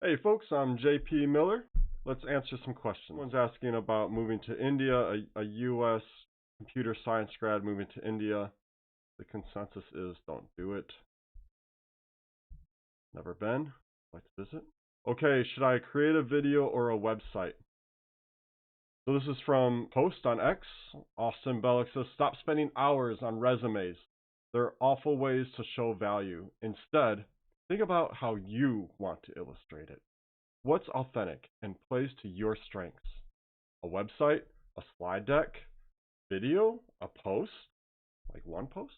Hey folks, I'm JP Miller. Let's answer some questions. Someone's asking about moving to India, a US computer science grad moving to India. The consensus is don't do it. Never been. Like to visit. Okay, should I create a video or a website? So this is from Post on X. Austin Bellick says, stop spending hours on resumes. They're awful ways to show value. Instead, think about how you want to illustrate it. What's authentic and plays to your strengths? A website, a slide deck, video, a post, like one post?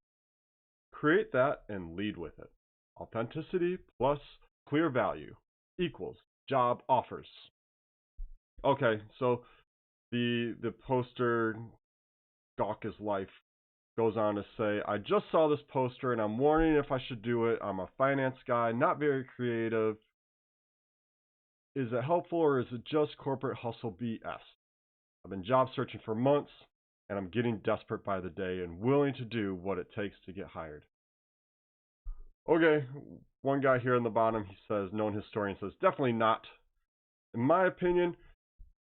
Create that and lead with it. Authenticity plus clear value equals job offers. Okay, so the poster Gawk is Life goes on to say, I just saw this poster and I'm wondering if I should do it. I'm a finance guy, not very creative. Is it helpful or is it just corporate hustle BS? I've been job searching for months and I'm getting desperate by the day and willing to do what it takes to get hired. Okay, one guy here in the bottom, he says, known historian says, definitely not. In my opinion,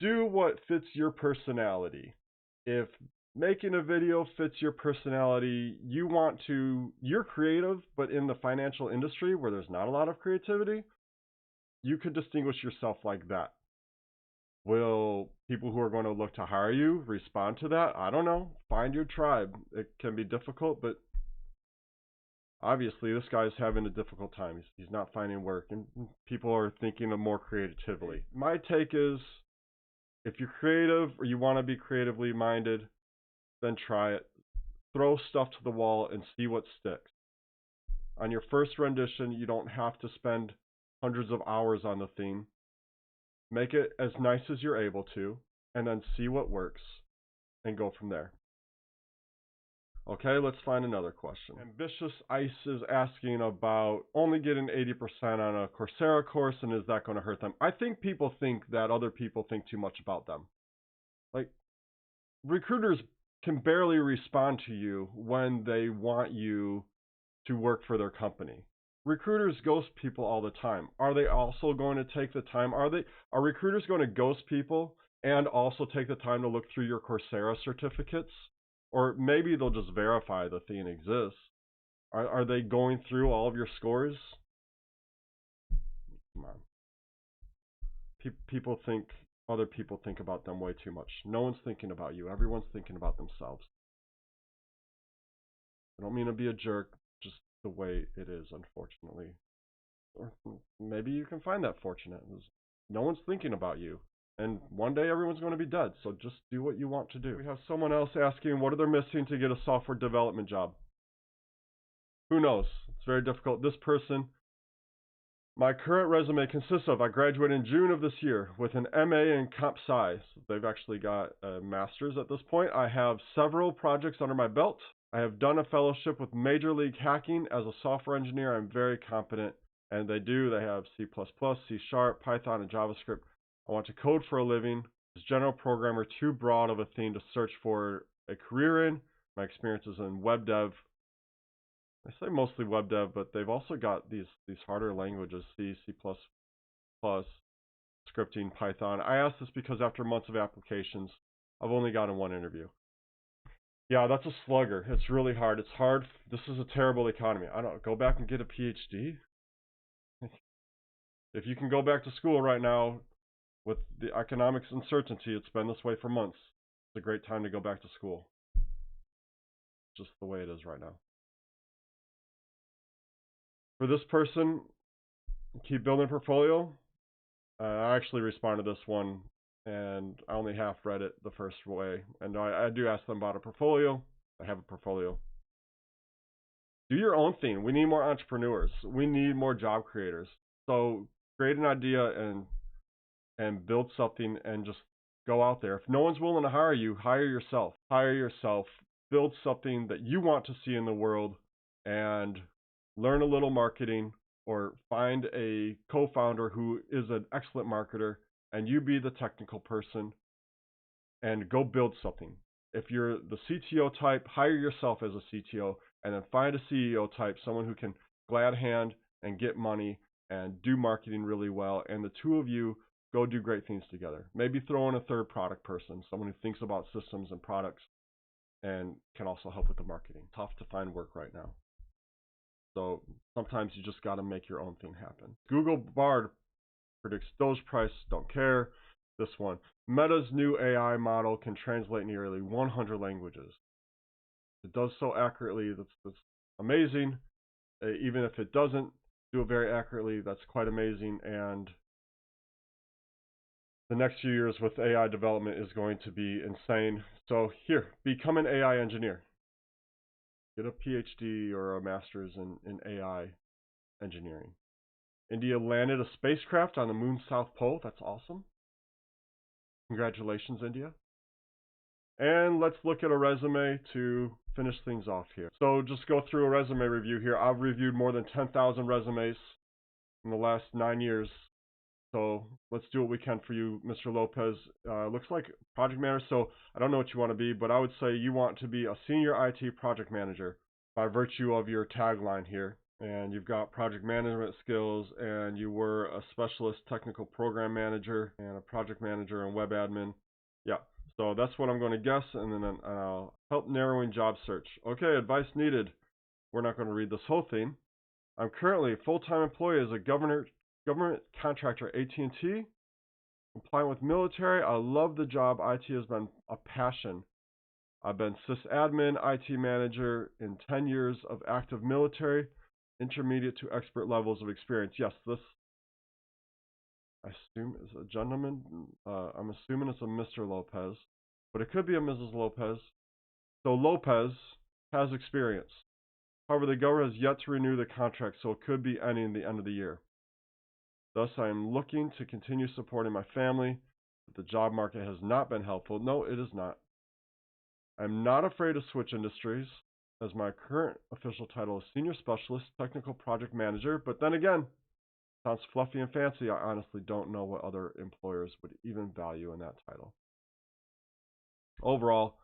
do what fits your personality. If making a video fits your personality, you're creative, but in the financial industry where there's not a lot of creativity, you could distinguish yourself like that. Will people who are going to look to hire you respond to that? I don't know. Find your tribe. It can be difficult, but obviously this guy's having a difficult time. He's not finding work, and people are thinking of more creatively. My take is, if you're creative or you want to be creatively minded, then try it. Throw stuff to the wall and see what sticks. On your first rendition, you don't have to spend hundreds of hours on the theme. Make it as nice as you're able to, and then see what works, and go from there. Okay, let's find another question. Ambitious Ice is asking about only getting 80% on a Coursera course, and is that going to hurt them? I think people think that other people think too much about them. Like, recruiters can barely respond to you when they want you to work for their company. Recruiters ghost people all the time. Are they also going to take the time? Are recruiters going to ghost people and also take the time to look through your Coursera certificates? Or maybe they'll just verify the thing exists. Are they going through all of your scores? Come on. Other people think about them way too much. No one's thinking about you. Everyone's thinking about themselves. I don't mean to be a jerk, just the way it is, unfortunately. Or maybe you can find that fortunate. No one's thinking about you. And one day everyone's going to be dead, so just do what you want to do. We have someone else asking what are they missing to get a software development job. Who knows? It's very difficult. This person, my current resume consists of, I graduated in June of this year with an MA in Comp Sci. So they've actually got a master's at this point. I have several projects under my belt. I have done a fellowship with Major League Hacking as a software engineer. I'm very competent, and they have C++, C#, Python, and JavaScript. I want to code for a living. Is general programmer too broad of a thing to search for a career in? My experience is in web dev. I say mostly web dev, but they've also got these harder languages, C, C++, scripting, Python. I ask this because after months of applications, I've only gotten one interview. Yeah, that's a slugger. It's really hard. It's hard. This is a terrible economy. I don't go back and get a PhD. If you can go back to school right now, with the economics uncertainty, it's been this way for months. It's a great time to go back to school. Just the way it is right now. For this person, keep building a portfolio. I actually responded to this one, and I only half read it the first way. And I do ask them about a portfolio. I have a portfolio. Do your own thing. We need more entrepreneurs. We need more job creators. So create an idea and build something and just go out there. If no one's willing to hire you, hire yourself. Hire yourself. Build something that you want to see in the world and learn a little marketing, or find a co-founder who is an excellent marketer and you be the technical person and go build something. If you're the CTO type, hire yourself as a CTO and then find a CEO type, someone who can glad hand and get money and do marketing really well, and the two of you go do great things together. Maybe throw in a third product person, someone who thinks about systems and products and can also help with the marketing. Tough to find work right now. So sometimes you just got to make your own thing happen. Google Bard predicts DOGE price, don't care. This one, Meta's new AI model can translate nearly 100 languages. It does so accurately, that's amazing. Even if it doesn't do it very accurately, that's quite amazing. And the next few years with AI development is going to be insane. So here, become an AI engineer. Get a PhD or a master's in AI engineering. India landed a spacecraft on the moon's south pole. That's awesome. Congratulations, India. And let's look at a resume to finish things off here. So just go through a resume review here. I've reviewed more than 10,000 resumes in the last 9 years. So let's do what we can for you, Mr. Lopez. Looks like project manager. So I don't know what you want to be, but I would say you want to be a senior IT project manager by virtue of your tagline here. And you've got project management skills, and you were a specialist technical program manager and a project manager and web admin. Yeah, so that's what I'm going to guess, and then I'll help narrowing job search. Okay, advice needed. We're not going to read this whole thing. I'm currently a full-time employee as a government contractor at AT&T, compliant with military. I love the job. IT has been a passion. I've been sysadmin, IT manager in 10 years of active military, intermediate to expert levels of experience. Yes, this, I assume, is a gentleman. I'm assuming it's a Mr. Lopez, but it could be a Mrs. Lopez. So Lopez has experience. However, the government has yet to renew the contract, so it could be ending the end of the year. Thus, I am looking to continue supporting my family, but the job market has not been helpful. No, it is not. I'm not afraid to switch industries, as my current official title is Senior Specialist Technical Project Manager, but then again, sounds fluffy and fancy. I honestly don't know what other employers would even value in that title. Overall,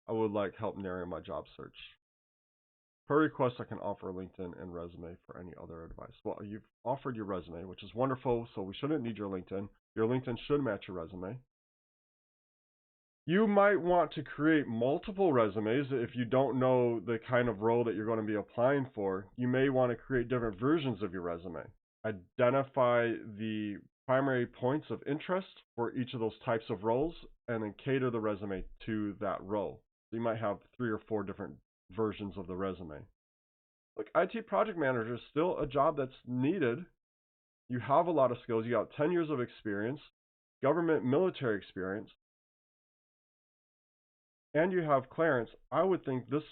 I would like help narrowing my job search. Per request, I can offer LinkedIn and resume for any other advice. Well, you've offered your resume, which is wonderful, so we shouldn't need your LinkedIn. Your LinkedIn should match your resume. You might want to create multiple resumes if you don't know the kind of role that you're going to be applying for. You may want to create different versions of your resume. Identify the primary points of interest for each of those types of roles, and then cater the resume to that role. So you might have 3 or 4 different versions of the resume. Look, IT project manager is still a job that's needed. You have a lot of skills. You got 10 years of experience, government military experience, and you have clearance. I would think this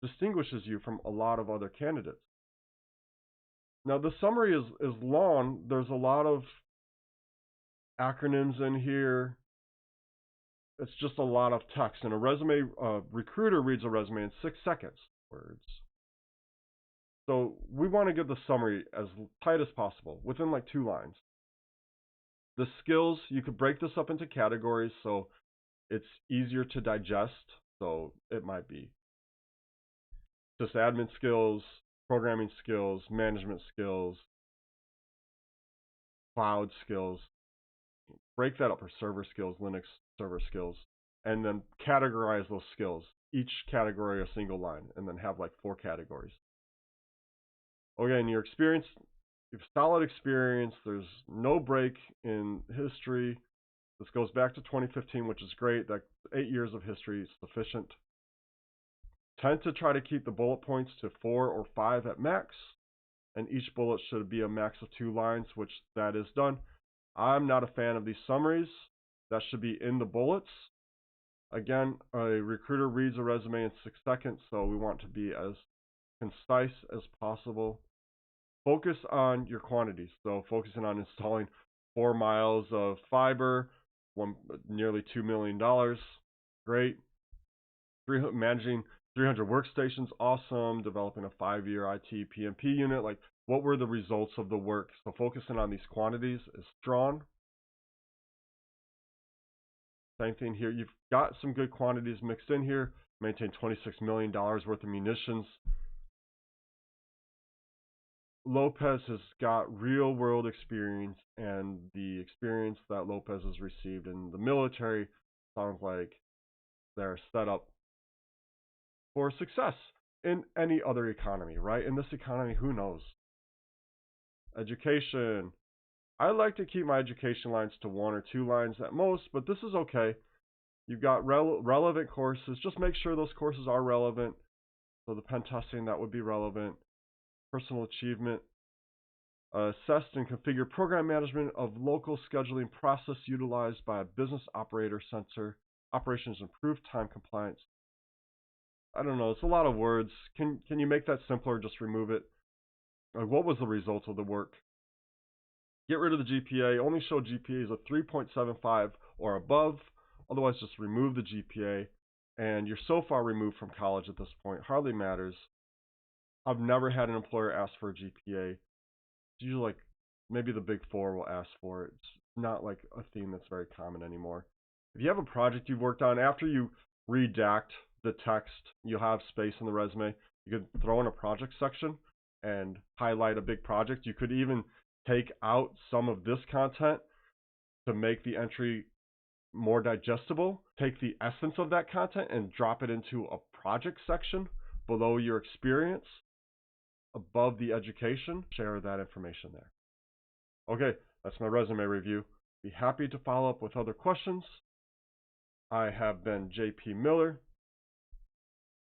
distinguishes you from a lot of other candidates. Now, the summary is long. There's a lot of acronyms in here. It's just a lot of text. And a resume, recruiter reads a resume in 6 seconds. Words. So we want to get the summary as tight as possible, within like 2 lines. The skills, you could break this up into categories so it's easier to digest. So it might be just admin skills, programming skills, management skills, cloud skills. Break that up for server skills, Linux server skills, and then categorize those skills. Each category a single line, and then have like 4 categories. Okay, and your experience, you have solid experience. There's no break in history. This goes back to 2015, which is great. That 8 years of history is sufficient. Tend to try to keep the bullet points to 4 or 5 at max, and each bullet should be a max of 2 lines, which that is done. I'm not a fan of these summaries. That should be in the bullets. Again, a recruiter reads a resume in 6 seconds, so we want to be as concise as possible. Focus on your quantities. So focusing on installing 4 miles of fiber, nearly $2 million. Great. Managing 300 workstations, awesome. Developing a 5-year IT PMP unit. Like, what were the results of the work? So focusing on these quantities is strong. Same thing here. You've got some good quantities mixed in here. Maintain $26 million worth of munitions. Lopez has got real world experience, and the experience that Lopez has received in the military sounds like they're set up for success in any other economy, right? In this economy, who knows? Education. I like to keep my education lines to 1 or 2 lines at most, but this is okay. You've got relevant courses. Just make sure those courses are relevant. So the pen testing, that would be relevant. Personal achievement. Assessed and configure program management of local scheduling process utilized by a business operator center. Operations improve time compliance. I don't know. It's a lot of words. Can you make that simpler? Just remove it. Like, what was the result of the work? Get rid of the GPA. Only show GPAs of 3.75 or above. Otherwise, just remove the GPA. And you're so far removed from college at this point. Hardly matters. I've never had an employer ask for a GPA. It's usually like maybe the big four will ask for it. It's not like a theme that's very common anymore. If you have a project you've worked on, after you redact the text, you'll have space in the resume. You could throw in a project section and highlight a big project. You could even take out some of this content to make the entry more digestible. Take the essence of that content and drop it into a project section below your experience, above the education. Share that information there. Okay, that's my resume review. Be happy to follow up with other questions. I have been JP Miller.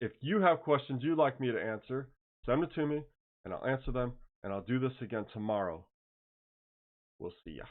If you have questions you'd like me to answer, send them to me and I'll answer them, and I'll do this again tomorrow. We'll see ya.